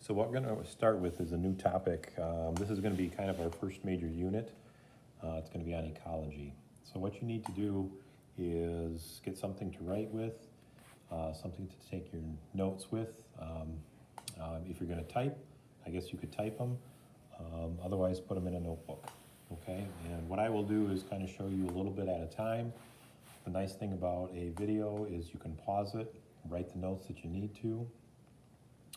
So what we're going to start with is a new topic. This is going to be kind of our first major unit. It's going to be on ecology. So what you need to do is get something to write with, something to take your notes with. If you're going to type, I guess you could type them. Otherwise, put them in a notebook. Okay, and what I will do is kind of show you a little bit at a time. The nice thing about a video is you can pause it, write the notes that you need to,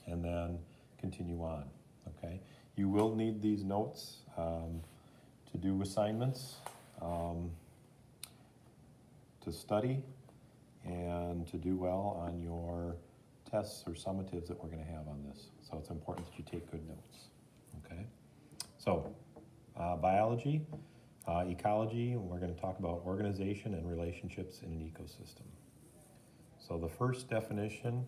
and then continue on. Okay, you will need these notes to do assignments, to study, and to do well on your tests or summatives that we're going to have on this. So it's important that you take good notes. Okay, so biology, ecology, we're going to talk about organization and relationships in an ecosystem. So the first definition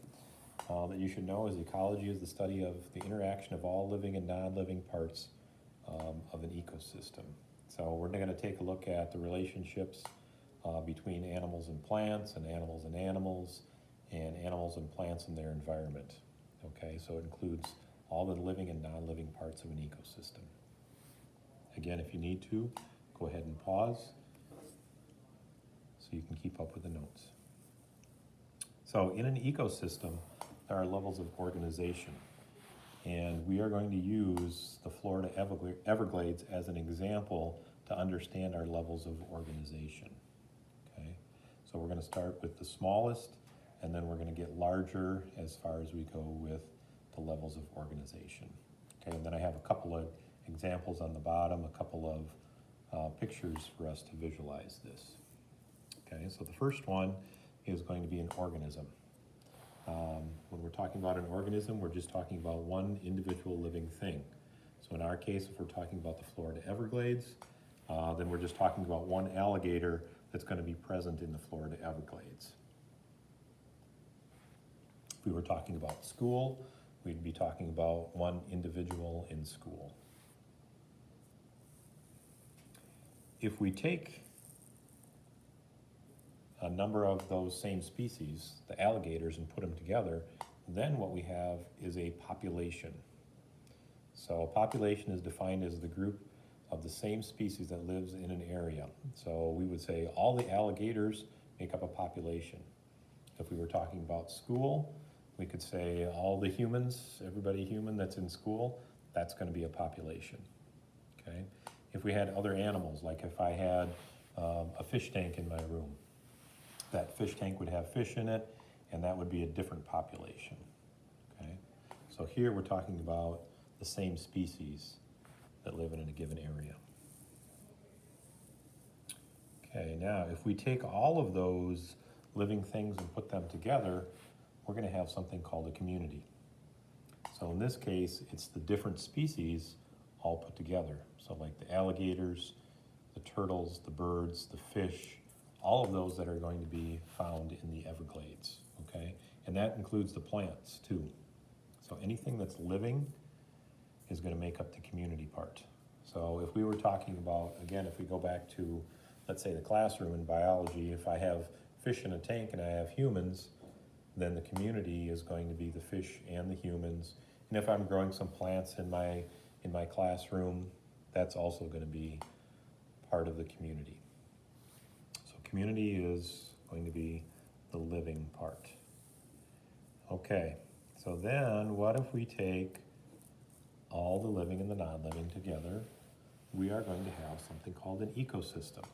that you should know is ecology is the study of the interaction of all living and non-living parts of an ecosystem. So we're going to take a look at the relationships between animals and plants, and animals and animals, and animals and plants in their environment. Okay, so it includes all the living and non-living parts of an ecosystem. Again, if you need to, go ahead and pause so you can keep up with the notes. So in an ecosystem, there are levels of organization, and we are going to use the Florida Everglades as an example to understand our levels of organization. Okay, so we're going to start with the smallest, and then we're going to get larger as far as we go with the levels of organization. Okay, and then I have a couple of examples on the bottom, a couple of pictures for us to visualize this. Okay, so the first one is going to be an organism. When we're talking about an organism, we're just talking about one individual living thing. So in our case, if we're talking about the Florida Everglades, then we're just talking about one alligator that's going to be present in the Florida Everglades. If we were talking about school, we'd be talking about one individual in school. If we take a number of those same species, the alligators, and put them together, then what we have is a population. So a population is defined as the group of the same species that lives in an area. So we would say all the alligators make up a population. If we were talking about school, we could say all the humans, everybody human that's in school, that's going to be a population. Okay. If we had other animals, like if I had a fish tank in my room, that fish tank would have fish in it, and that would be a different population. Okay. So here we're talking about the same species that live in a given area. Okay, now if we take all of those living things and put them together, we're going to have something called a community. So in this case, it's the different species all put together. So like the alligators, the turtles, the birds, the fish, all of those that are going to be found in the Everglades, okay? And that includes the plants too. So anything that's living is going to make up the community part. So if we were talking about, again, if we go back to, let's say, the classroom in biology, if I have fish in a tank and I have humans, then the community is going to be the fish and the humans. And if I'm growing some plants in my classroom, that's also going to be part of the community. So community is going to be the living part. Okay, so then what if we take all the living and the non-living together? We are going to have something called an ecosystem.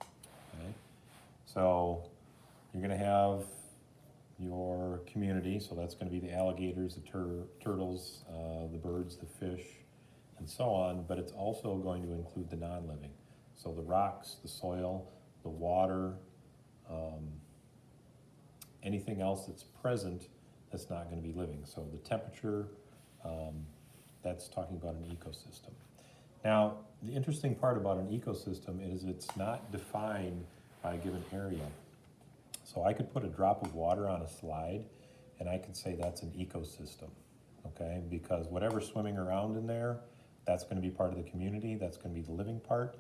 Okay, so you're going to have your community, so that's going to be the alligators, the turtles, the birds, the fish, and so on, but it's also going to include the non-living. So the rocks, the soil, the water, anything else that's present that's not going to be living. So the temperature, that's talking about an ecosystem. Now, the interesting part about an ecosystem is it's not defined by a given area. So I could put a drop of water on a slide and I could say that's an ecosystem, okay? Because whatever's swimming around in there, that's going to be part of the community, that's going to be the living part.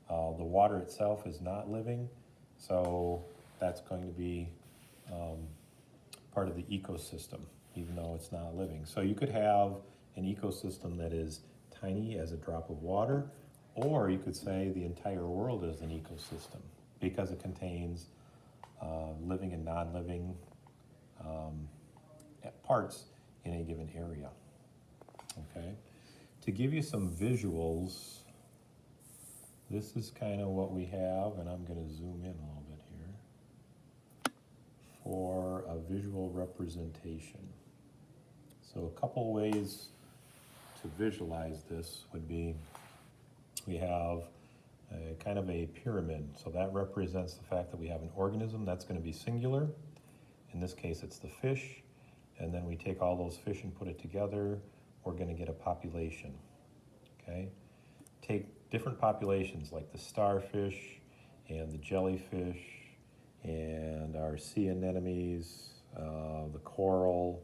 The water itself is not living, so that's going to be part of the ecosystem, even though it's not living. So you could have an ecosystem that is tiny as a drop of water, or you could say the entire world is an ecosystem because it contains living and non-living parts in a given area. Okay, to give you some visuals, this is kind of what we have, and I'm going to zoom in a little bit here for a visual representation. So a couple ways to visualize this would be, we have kind of a pyramid. So that represents the fact that we have an organism that's going to be singular. In this case, it's the fish. And then we take all those fish and put it together. We're going to get a population. Okay? Take different populations like the starfish and the jellyfish and our sea anemones, the coral,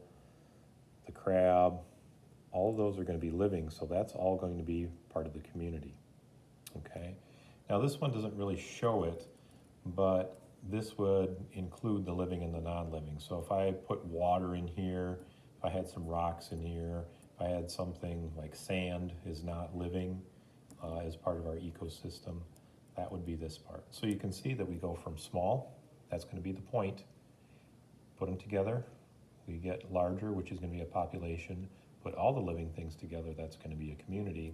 the crab. All of those are going to be living, so that's all going to be part of the community. Okay? Now this one doesn't really show it, but this would include the living and the non-living. So if I put water in here, if I had some rocks in here, if I had something like sand is not living as part of our ecosystem, that would be this part. So you can see that we go from small, that's going to be the point, put them together, we get larger, which is going to be a population, put all the living things together, that's going to be a community,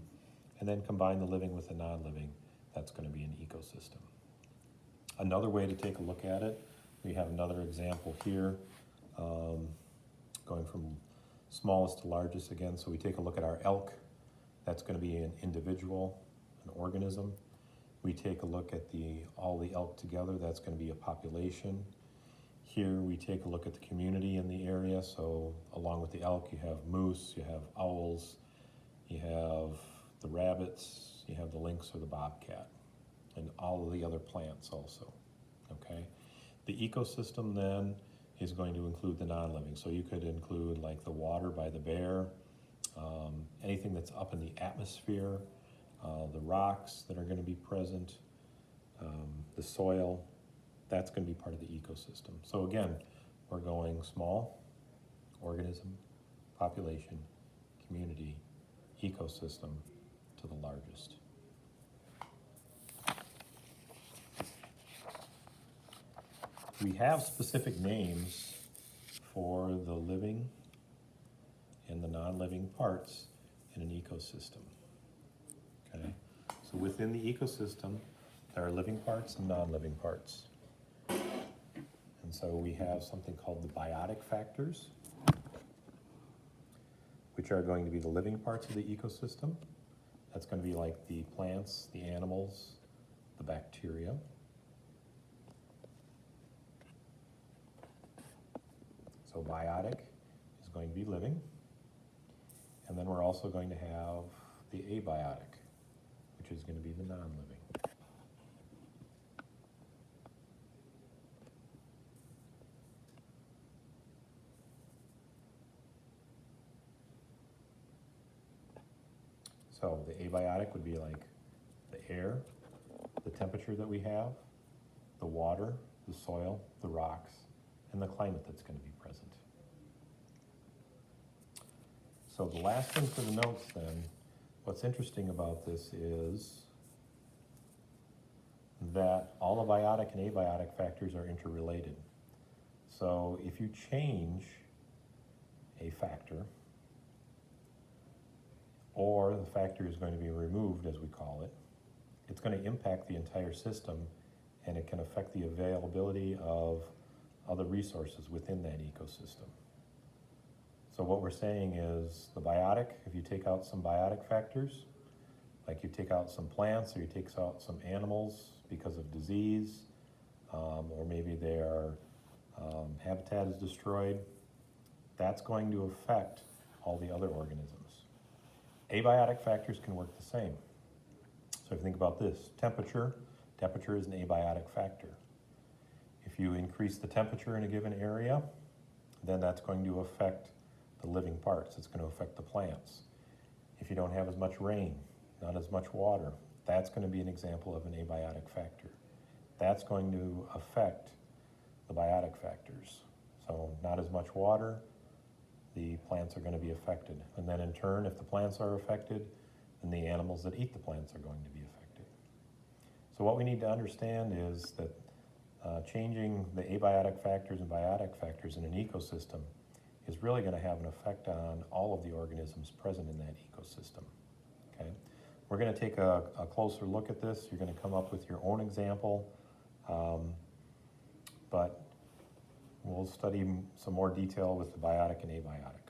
and then combine the living with the non-living, that's going to be an ecosystem. Another way to take a look at it, we have another example here, going from smallest to largest again. So we take a look at our elk, that's going to be an individual, an organism. We take a look at all the elk together, that's going to be a population. Here we take a look at the community in the area, so along with the elk you have moose, you have owls, you have the rabbits, you have the lynx or the bobcat, and all of the other plants also, okay? The ecosystem then is going to include the non-living, so you could include like the water by the bear, anything that's up in the atmosphere, the rocks that are going to be present, the soil, that's going to be part of the ecosystem. So again, we're going small, organism, population, community, ecosystem, to the largest. We have specific names for the living and the non-living parts in an ecosystem. Okay? So within the ecosystem, there are living parts and non-living parts. And so we have something called the biotic factors, which are going to be the living parts of the ecosystem. That's going to be like the plants, the animals, the bacteria. So biotic is going to be living. And then we're also going to have the abiotic, which is going to be the non-living. So the abiotic would be like the air, the temperature that we have, the water, the soil, the rocks, and the climate that's going to be present. So the last thing for the notes then, what's interesting about this is that all the biotic and abiotic factors are interrelated. So if you change a factor, or the factor is going to be removed, as we call it, it's going to impact the entire system, and it can affect the availability of other resources within that ecosystem. So what we're saying is the biotic, if you take out some biotic factors, like you take out some plants or you take out some animals because of disease, or maybe their habitat is destroyed, that's going to affect all the other organisms. Abiotic factors can work the same. So if you think about this, temperature is an abiotic factor. If you increase the temperature in a given area, then that's going to affect the living parts. It's going to affect the plants. If you don't have as much rain, not as much water, that's going to be an example of an abiotic factor. That's going to affect the biotic factors. So not as much water, the plants are going to be affected. And then in turn, if the plants are affected, then the animals that eat the plants are going to be affected. So what we need to understand is that changing the abiotic factors and biotic factors in an ecosystem is really going to have an effect on all of the organisms present in that ecosystem. Okay? We're going to take a closer look at this. You're going to come up with your own example, but we'll study some more detail with the biotic and abiotic.